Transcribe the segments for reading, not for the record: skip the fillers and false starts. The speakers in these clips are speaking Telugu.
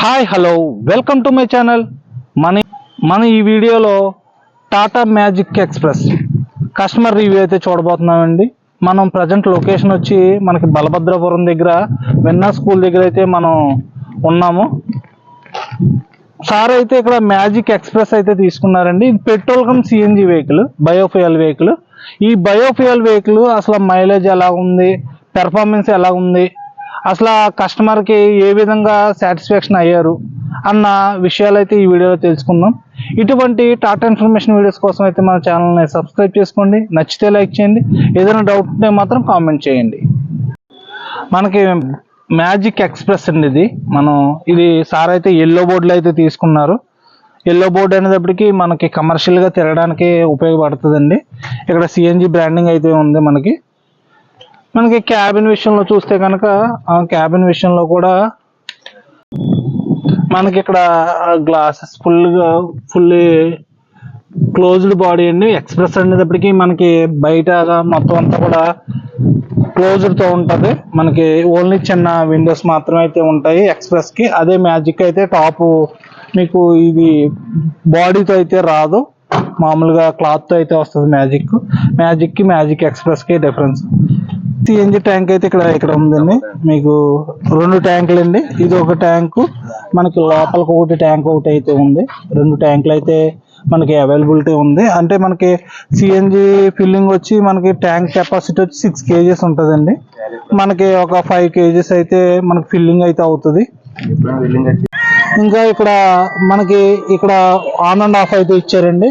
Hi hello welcome to my channel. మన ఈ వీడియోలో Tata magic express customer review అయితే చూడబోతున్నామండి. మనం ప్రజెంట్ లొకేషన్ వచ్చి మనకి బలభద్రపురం దగ్గర వెన్నా స్కూల్ దగ్గర అయితే మనం ఉన్నాము. సార్ అయితే ఇక్కడ మ్యాజిక్ ఎక్స్ప్రెస్ అయితే తీసుకున్నారండి. ఇది petrol come CNG vehicle, biofuel vehicle. ఈ బయోఫ్యూయల్ వెహికల్ అసలు మైలేజ్ ఎలా ఉంది, పెర్ఫార్మెన్స్ ఎలా ఉంది, అసలు కస్టమర్కి ఏ విధంగా సాటిస్ఫాక్షన్ అయ్యారు అన్న విషయాలు అయితే ఈ వీడియోలో తెలుసుకుందాం. ఇటువంటి టాటా ఇన్ఫర్మేషన్ వీడియోస్ కోసం అయితే మన ఛానల్ని సబ్స్క్రైబ్ చేసుకోండి, నచ్చితే లైక్ చేయండి, ఏదైనా డౌట్ ఉంటే మాత్రం కామెంట్ చేయండి. మనకి మ్యాజిక్ ఎక్స్ప్రెస్ అండి ఇది సార్ అయితే ఎల్లో బోర్డులో అయితే తీసుకున్నారు. ఎల్లో బోర్డు అనేటప్పటికి మనకి కమర్షియల్గా తిరగడానికి ఉపయోగపడుతుందండి. ఇక్కడ సిఎన్జి బ్రాండింగ్ అయితే ఉంది. మనకి క్యాబిన్ విషయంలో చూస్తే కనుక క్యాబిన్ విషయంలో కూడా మనకి ఇక్కడ గ్లాసెస్ ఫుల్లీ క్లోజ్డ్ బాడీ అండి. ఎక్స్ప్రెస్ అనేటప్పటికి మనకి బయట మొత్తం అంతా కూడా క్లోజ్డ్తో ఉంటుంది. మనకి ఓన్లీ చిన్న విండోస్ మాత్రమే అయితే ఉంటాయి ఎక్స్ప్రెస్కి. అదే మ్యాజిక్ అయితే టాప్ మీకు ఇది బాడీతో అయితే రాదు, మామూలుగా క్లాత్తో అయితే వస్తుంది. మ్యాజిక్కి మ్యాజిక్ ఎక్స్ప్రెస్కి డిఫరెన్స్. సిఎన్జి ట్యాంక్ అయితే ఇక్కడ ఉందండి. మీకు 2 ట్యాంకులు అండి. ఇది ఒక ట్యాంకు, మనకి లోపలికి ఒకటి ట్యాంక్ ఒకటి అయితే ఉంది. 2 ట్యాంకులు అయితే మనకి అవైలబిలిటీ ఉంది. అంటే మనకి సిఎన్జి ఫిల్లింగ్ వచ్చి మనకి ట్యాంక్ కెపాసిటీ వచ్చి 6 kgs ఉంటుందండి. మనకి ఒక 5 kgs అయితే మనకి ఫిల్లింగ్ అయితే అవుతుంది. ఇంకా మనకి ఇక్కడ ఆన్ అండ్ ఆఫ్ అయితే ఇచ్చారండి.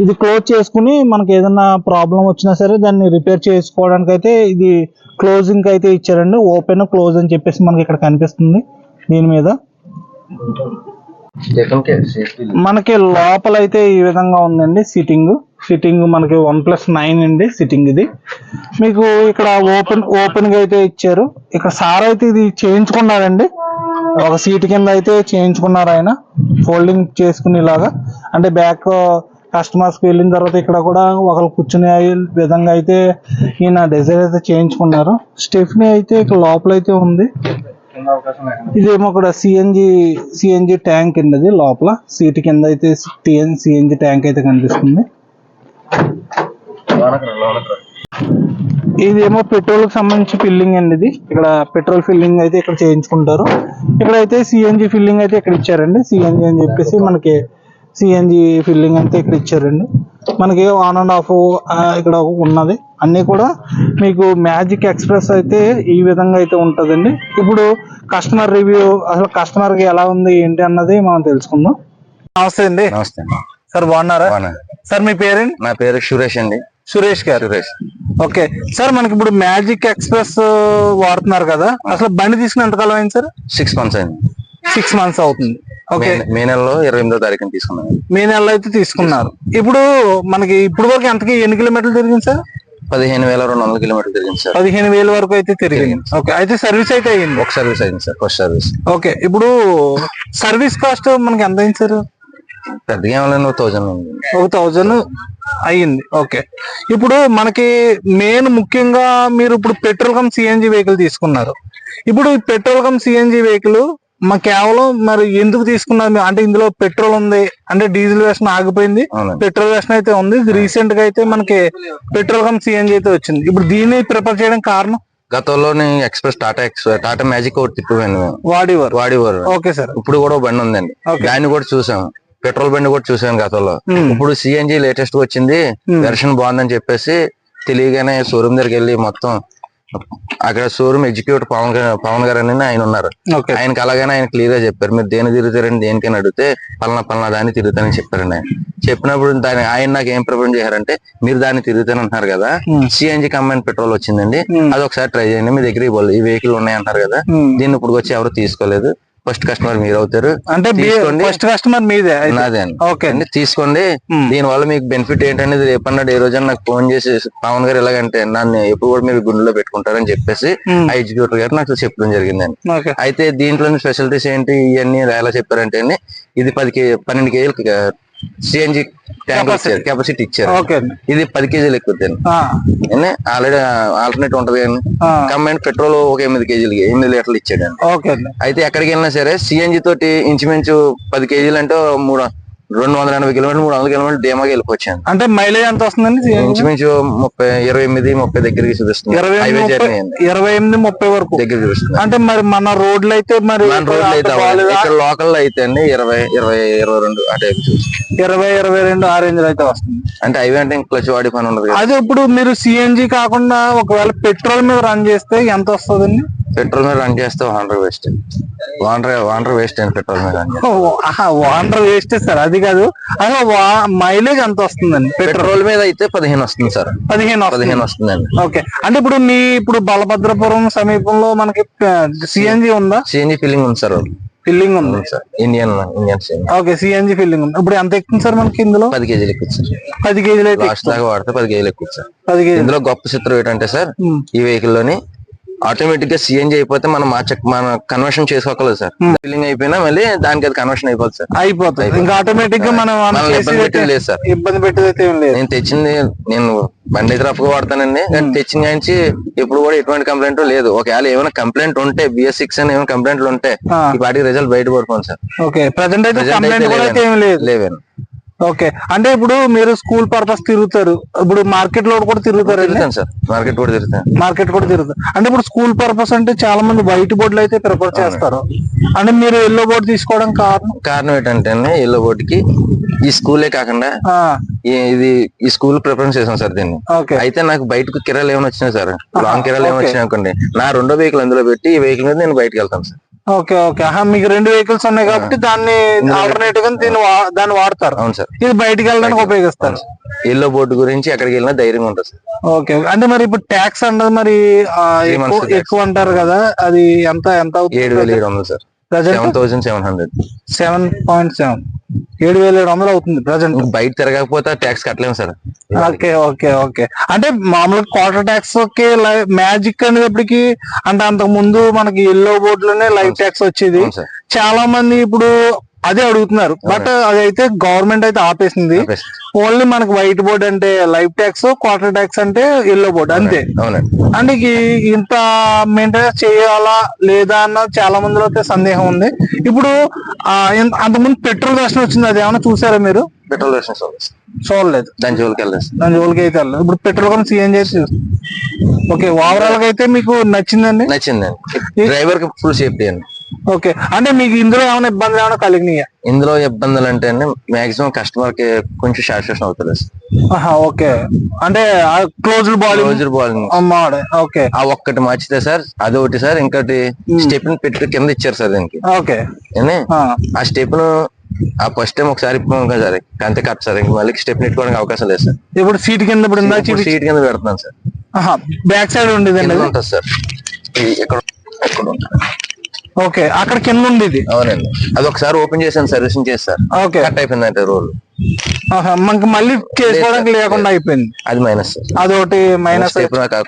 ఇది క్లోజ్ చేసుకుని మనకి ఏదైనా ప్రాబ్లం వచ్చినా సరే దాన్ని రిపేర్ చేసుకోవడానికి అయితే ఇది క్లోజింగ్ అయితే ఇచ్చారండి. ఓపెన్ క్లోజ్ అని చెప్పేసి మనకి ఇక్కడ కనిపిస్తుంది. దీని మీద మనకి లోపల అయితే ఈ విధంగా ఉందండి. సిట్టింగ్ మనకి 1+9 అండి సిట్టింగ్. ఇది మీకు ఇక్కడ ఓపెన్ గా అయితే ఇచ్చారు. ఇక్కడ సార్ అయితే ఇది చేయించుకున్నారండి. ఒక సీట్ కింద అయితే చేయించుకున్నారు ఆయన, ఫోల్డింగ్ చేసుకుని ఇలాగా. అంటే బ్యాక్ కస్టమర్స్కి వెళ్ళిన తర్వాత ఇక్కడ కూడా ఒకరు కూర్చునే విధంగా అయితే ఈయన డిజైన్ అయితే చేయించుకున్నారు. స్టెఫ్నీ అయితే ఇక్కడ లోపల అయితే ఉంది. ఇదేమో ఇక్కడ సిఎన్జి ట్యాంక్ కింద, అది లోపల సీట్ కింద అయితే సిఎన్జి ట్యాంక్ అయితే కనిపిస్తుంది. ఇదేమో పెట్రోల్ కి సంబంధించి ఫిల్లింగ్ అండి. ఇది ఇక్కడ పెట్రోల్ ఫిల్లింగ్ అయితే ఇక్కడ చేయించుకుంటారు. ఇక్కడైతే సిఎన్జి ఫిల్లింగ్ అయితే ఇక్కడ ఇచ్చారండి. సిఎన్జి అని చెప్పేసి మనకి సిఎన్జి ఫిల్లింగ్ అయితే ఇక్కడ ఇచ్చారండి. మనకి ఆన్ అండ్ ఆఫ్ ఇక్కడ ఉన్నది. అన్నీ కూడా మీకు మ్యాజిక్ ఎక్స్ప్రెస్ అయితే ఈ విధంగా అయితే ఉంటుందండి. ఇప్పుడు కస్టమర్ రివ్యూ, అసలు కస్టమర్కి ఎలా ఉంది ఏంటి అన్నది మనం తెలుసుకుందాం. నమస్తే అండి. నమస్తే సార్, బాగున్నారా? సార్ మీ పేరేంటి? నా పేరు సురేష్ అండి. సురేష్ గారు. ఓకే సార్, మనకి ఇప్పుడు మ్యాజిక్ ఎక్స్ప్రెస్ వాడుతున్నారు కదా, అసలు బండి తీసుకుని ఎంతకాలం అయింది సార్? 6 months అయింది. 6 months అవుతుంది. ఓకే, మే నెలలో 28వ తారీఖున తీసుకున్నాను. మే నెలలో అయితే తీసుకున్నారు. ఇప్పుడు మనకి ఇప్పుడు వరకు ఎంతకి ఎన్ని కిలోమీటర్లు తిరిగింది సార్? 15,200 కిలోమీటర్లు తిరిగింది సార్. 15,000 వరకు అయితే తిరిగింది. ఓకే, అయితే సర్వీస్ అయితే అయ్యింది? ఒక సర్వీస్ అయింది సార్, ఫస్ట్ సర్వీస్. ఓకే, ఇప్పుడు సర్వీస్ కాస్ట్ మనకి ఎంత అయింది సార్? పెద్దగా ఏమైనా 1,000 అయ్యింది. ఓకే, ఇప్పుడు మనకి ముఖ్యంగా మీరు ఇప్పుడు పెట్రోల్ కమ్ సిఎన్జి వెహికల్ తీసుకున్నారు. ఇప్పుడు ఈ పెట్రోల్ కమ్ సిఎన్జి వెహికల్ కేవలం మరి ఎందుకు తీసుకున్నారు? అంటే ఇందులో పెట్రోల్ ఉంది, అంటే డీజిల్ వెర్షన్ ఆగిపోయింది, పెట్రోల్ వెర్షన్ అయితే ఉంది. రీసెంట్ గా అయితే మనకి పెట్రోల్ కమ్ సిఎన్జి అయితే వచ్చింది. ఇప్పుడు దీన్ని ప్రిఫర్ చేయడం కారణం? గతంలోని ఎక్స్ప్రెస్ టాటా మ్యాజిక్ ఒకటి తిప్పిపోయింది, వాడేవారు. ఓకే సార్, ఇప్పుడు కూడా బండి ఉందండి, దాన్ని కూడా చూసాము. పెట్రోల్ బండి కూడా చూసాను గతంలో. ఇప్పుడు సిఎన్జి లేటెస్ట్ వచ్చింది, వెర్షన్ బాగుందని చెప్పేసి తెలియగానే షోరూమ్ దగ్గరికి వెళ్ళి మొత్తం అక్కడ షోరూమ్ ఎగ్జిక్యూటివ్ పవన్ గారు అని ఆయన ఉన్నారు. ఆయనకి అలాగనే ఆయన క్లియర్ గా చెప్పారు, మీరు దేని తిరుగుతారని దేనికైనా అడిగితే పలానా దాన్ని తిరుగుతానని చెప్పారండి. ఆయన చెప్పినప్పుడు ఆయన నాకు ఏం ప్రిఫరెన్స్ చేశారంటే, మీరు దాన్ని తిరుగుతానంటున్నారు కదా, సిఎన్జి కంబైన్ పెట్రోల్ వచ్చిందండి, అది ఒకసారి ట్రై చేయండి, మీ దగ్గర ఈ వెహికల్ ఉన్నాయి అంటారు కదా, దీన్ని ఇప్పుడు వచ్చి ఎవరు తీసుకోలేదు, ఫస్ట్ కస్టమర్ మీరు అవుతారు, అంటే ఫస్ట్ కస్టమర్ మీదే, నాదే అండి, తీసుకోండి. దీని వల్ల మీకు బెనిఫిట్ ఏంటనేది రేపన్నాడు ఏ రోజు నాకు ఫోన్ చేసి పవన్ గారు ఎలాగంటే నన్ను ఎప్పుడు కూడా మీరు గుండెలో పెట్టుకుంటారని చెప్పేసి ఆ ఎగ్జిక్యూటివ్ గారు నాకు చెప్పడం జరిగిందండి. అయితే దీంట్లో స్పెషాలిటీస్ ఏంటి ఇవన్నీ ఎలా చెప్పారంటే, ఇది 12 kg సిఎన్జి ట్యాంక్ ఇచ్చారు, కెపాసిటీ ఇచ్చారు. ఓకే. ఇది 10 కేజీలు ఎక్కుతాను. ఆల్రెడీ ఆల్టర్నేట్ ఉంటది కానీ కంబైన్ పెట్రోల్ ఒక 8 కేజీలు 8 లీటర్లు ఇచ్చాడు. ఓకే. అయితే ఎక్కడికి వెళ్ళినా సరే సిఎన్జి తోటి ఇంచుమించు 10 కేజీలు అంటే 280 కిలోమీటర్లు 300 కిలోమీటర్లు డేమాగా వెళ్ళిపోవచ్చాను. అంటే మైలేజ్ ఎంత వస్తుందండి? ఇంచుమించు 28-30 దగ్గరికి చూపిస్తుంది. 28-30 వరకు దగ్గర చూపిస్తుంది. అంటే మరి మన రోడ్లు అయితే మరి ఇక్కడ లోకల్ అయితే అండి 20-22 ఆ టైప్ చూపిస్తుంది. 20-22 ఆ రేంజ్ అయితే వస్తుంది. అంటే హైవే అంటే క్లచ్ వాడి పని ఉండదు. అదే ఇప్పుడు మీరు సిఎన్జి కాకుండా ఒకవేళ పెట్రోల్ మీద రన్ చేస్తే ఎంత వస్తుందండి? పెట్రోల్ మీద రన్ చేస్తే వాటర్ వేస్ట్ అండి. పెట్రోల్ మీద రన్ వాటర్ వేస్ట్ సార్, అది కాదు. అదే మైలేజ్ ఎంత వస్తుందండి పెట్రోల్ మీద అయితే 15 వస్తుంది సార్. 15 వస్తుందండి. ఓకే. అంటే ఇప్పుడు బలభద్రపురం సమీపంలో మనకి సిఎన్జి ఉందా? సిఎన్జి ఫిల్లింగ్ ఉంది సార్. ఫిల్లింగ్ ఉంది sir. Indian okay. CNG filling ఉంది. ఇప్పుడు ఎంత ఎక్కుతుంది సార్ మనకి ఇందులో? 10 కేజీలు ఎక్కువ సార్. 10 కేజీలు అయితే లాస్ట్ దాకా వాడితే 10 కేజీలు ఎక్కువ సార్. 10 కేజీలు. ఇందులో గొప్ప చిత్రం ఏంటంటే సార్, ఈ వెహికల్ లోని ఆటోమేటిక్ గా సిఎన్జి అయిపోతే మనం మన కన్వర్షన్ చేసుకోగలదు సార్. ఫిల్లింగ్ అయిపోయినా మళ్ళీ దానికి అది కన్వర్షన్ అయిపోతుంది సార్. అయిపోతుంది ఇంకా ఆటోమేటిక్ గా మనం ఇబ్బంది పెట్టేది లేదు సార్. ఇబ్బంది పెట్టేది అయితే ఏం లేదు. నేను బండి అయితే రఫ్గా వాడతానండి. తెచ్చిన నుంచి ఎప్పుడు కూడా ఎటువంటి కంప్లైంట్ లేదు. ఒకవేళ ఏమైనా కంప్లైంట్ ఉంటే BS6 అని ఏమైనా కంప్లైంట్లు ఉంటే ఈ పాటికి రిజల్ట్ బయట పడుకోండి సార్. ఓకే. ప్రెజెంట్ అయితే కంప్లైంట్ కూడా ఏం లేదు. లేవేను. ఓకే. అంటే ఇప్పుడు మీరు స్కూల్ పర్పస్ తిరుగుతారు, ఇప్పుడు మార్కెట్ లో కూడా తిరుగుతారు సార్. మార్కెట్ కూడా తిరుగుతారు. అంటే ఇప్పుడు స్కూల్ పర్పస్ అంటే చాలా మంది వైట్ బోర్డులు అయితే ప్రిఫర్ చేస్తారు. అంటే మీరు ఎల్లో బోర్డు తీసుకోవడం కారణం ఏంటంటే ఎల్లో బోర్డుకి ఈ స్కూలే కాకుండా ఈ స్కూల్ ప్రిఫరెన్స్ చేసాం సార్ దీన్ని. అయితే నాకు బయటకు కిరాలు ఏమైనా వచ్చినాయి సార్, లాంగ్ కిరాలు ఏమైనా వచ్చినాయి అనుకోండి, నా రెండో వెహికల్ అందులో పెట్టి ఈ వెహికల్ మీద నేను బయటకు వెళ్తాను సార్. ఓకే. ఓకే. మీకు 2 వెహికల్స్ ఉన్నాయి కాబట్టి దాన్ని ఆల్టర్నేటివ్ గా దాన్ని వాడతారు. అవును సార్. ఇది బయటికి వెళ్ళడానికి ఉపయోగిస్తారు. ఎల్లో బోర్డు గురించి ఎక్కడికి వెళ్ళినా ధైర్యం ఉంటుంది సార్. ఓకే. అంటే మరి ఇప్పుడు ట్యాక్స్ అన్నది మరి ఎక్కువ అంటారు కదా, అది ఎంత అవుతుంది? 7,700 సార్. 7,700. 7.7 7,700 అవుతుంది ప్రజెంట్. బయట తిరగకపోతే ట్యాక్స్ కట్టలేము సార్. ఓకే. ఓకే. ఓకే. అంటే మామూలుగా క్వార్టర్ ట్యాక్స్ మ్యాజిక్ అనేటప్పటికి, అంటే అంతకు ముందు మనకి ఎల్లో బోర్డులోనే లైవ్ ట్యాక్స్ వచ్చేది. చాలా మంది ఇప్పుడు అదే అడుగుతున్నారు. బట్ అదైతే గవర్నమెంట్ అయితే ఆపేసింది. ఓన్లీ మనకి వైట్ బోర్డ్ అంటే లైవ్ ట్యాక్స్, క్వార్టర్ ట్యాక్స్ అంటే ఎల్లో బోర్డ్ అంతే. అంటే ఇంత మెయింటెనెన్స్ చేయాలా లేదా అన్న చాలా మందిలో అయితే సందేహం ఉంది. ఇప్పుడు అంతకుముందు పెట్రోల్ వర్షన్ వచ్చింది, అది ఏమైనా చూసారా మీరు? పెట్రోల్ వర్షన్ చూడలేదు. దాని జోలికి అయితే వెళ్ళలేదు. ఇప్పుడు పెట్రోల్ కూడా సిఎన్జి అయితే ఓకే. ఓవరాల్ గా అయితే మీకు నచ్చిందండి? డ్రైవర్ కి ఫుల్ సేఫ్టీ అండి. ఓకే. అంటే మీకు ఇందులో ఏమైనా ఇబ్బందులు ఏమైనా కలిగినాయా? ఇందులో ఇబ్బందులు అంటే మాక్సిమం కస్టమర్ కి కొంచెం సాటిస్ఫాక్షన్ అవుతుంది. ఓకే. అంటే క్లోజ్డ్ బాడీ. ఓకే. ఆ ఒక్కటి మార్చితే సార్, అదొకటి సార్. ఇంకోటి స్టెప్ పెట్టి కింద ఇచ్చారు సార్ దీనికి. ఓకే. ఆ స్టెప్ ను ఫస్ట్ టైం ఒకసారి సార్ అంతే కట్ సార్. ఇంక మళ్ళీ స్టెప్ నెట్టుకోవడానికి అవకాశం లేదు సార్. ఇప్పుడు సీట్ కింద సీట్ కింద పెడుతున్నాను సార్. బ్యాక్ సైడ్ ఉండేది ఉంటుంది సార్. ఇక్కడ ఓకే. అక్కడ కింద ఉంది ఇది. అవునండి. అది ఒకసారి ఓపెన్ చేశాను, సర్వీసింగ్ చేస్తారు. ఓకే. కట్ అయిపోయింది అంటే రోల్ మనకి మళ్ళీ చేసుకోవడానికి లేకుండా అయిపోయింది. అది మైనస్ సార్. అదొకటి మైనస్.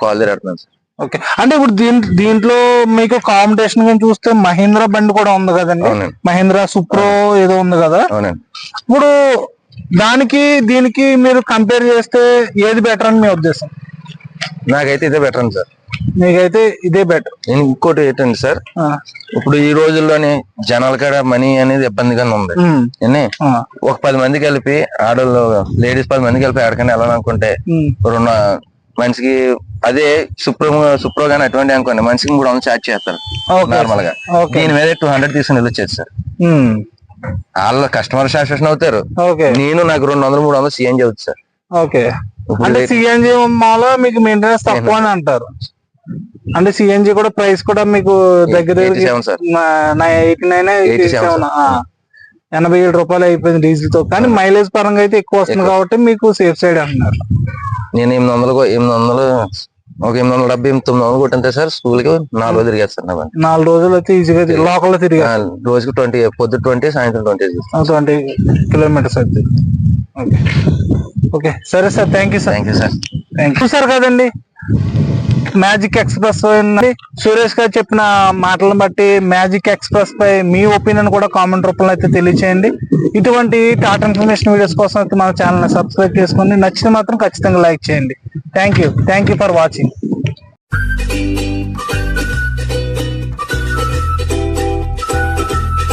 కాల్ తిరుగుతున్నాను సార్. ఓకే. అంటే ఇప్పుడు దీంట్లో మీకు కాంపిటీషన్ గా చూస్తే మహీంద్రా బండి కూడా ఉంది కదండి, మహీంద్రా సూప్రో ఏదో ఉంది కదా. ఇప్పుడు దీనికి మీరు కంపేర్ చేస్తే ఏది బెటర్ అని మీ ఉద్దేశం? నాకైతే ఇదే బెటర్ అండి సార్. మీకైతే ఇదే బెటర్. ఇంకోటి ఏంటండి సార్, ఇప్పుడు ఈ రోజుల్లోనే జనాల కాడ మనీ అనేది ఇబ్బందిగానే ఉంది. ఒక 10 మంది కలిపి ఆడోళ్ళు లేడీస్ 10 మంది కలిపి ఎక్కడికైనా వెళ్ళాలనుకుంటే మనిషికి అదే సుప్రో గానీ అటువంటి అనుకోండి, మనిషికి 300 ఛార్జ్ చేస్తారు నార్మల్ గా. దీని మీద 200 తీసుకుని వెళ్ళొచ్చేది సార్. వాళ్ళ కస్టమర్ సాటిస్ఫాక్షన్ అవుతారు. నాకు 200-300 సిఎన్జి అవుతుంది సార్. ఓకే. అంటే సిఎన్జి మాలో మీకు మెయింటెనెన్స్ తక్కువ అని అంటారు. అంటే సిఎన్జి కూడా ప్రైస్ కూడా మీకు దగ్గర 87 రూపాయలు అయిపోయింది డీజిల్ తో. కానీ మైలేజ్ పరంగా అయితే ఎక్కువ వస్తుంది కాబట్టి మీకు సేఫ్ సైడ్ అంటున్నారు. నేను 870-890 కొట్టింటే సార్ స్కూల్ కి 4 రోజులు తిరిగేస్తాను. 4 రోజులు అయితే ఈజీగా లోకల్ లో తిరిగి రోజుకి 20, పొద్దు 20, సాయంత్రం 20 కిలోమీటర్స్ అయితే. ఓకే. సరే sir, thank you sir. Thank you sir. Thank you sir. కదండి మ్యాజిక్ ఎక్స్ప్రెస్ సురేష్ గారు చెప్పిన మాటలను బట్టి మ్యాజిక్ ఎక్స్ప్రెస్ పై మీ ఒపీనియన్ కూడా కామెంట్ రూపంలో అయితే తెలియచేయండి. ఇటువంటి టాటా ఇన్ఫర్మేషన్ వీడియోస్ కోసం అయితే మన ఛానల్ సబ్స్క్రైబ్ చేసుకోండి. నచ్చితే మాత్రం ఖచ్చితంగా లైక్ చేయండి. Thank you for watching.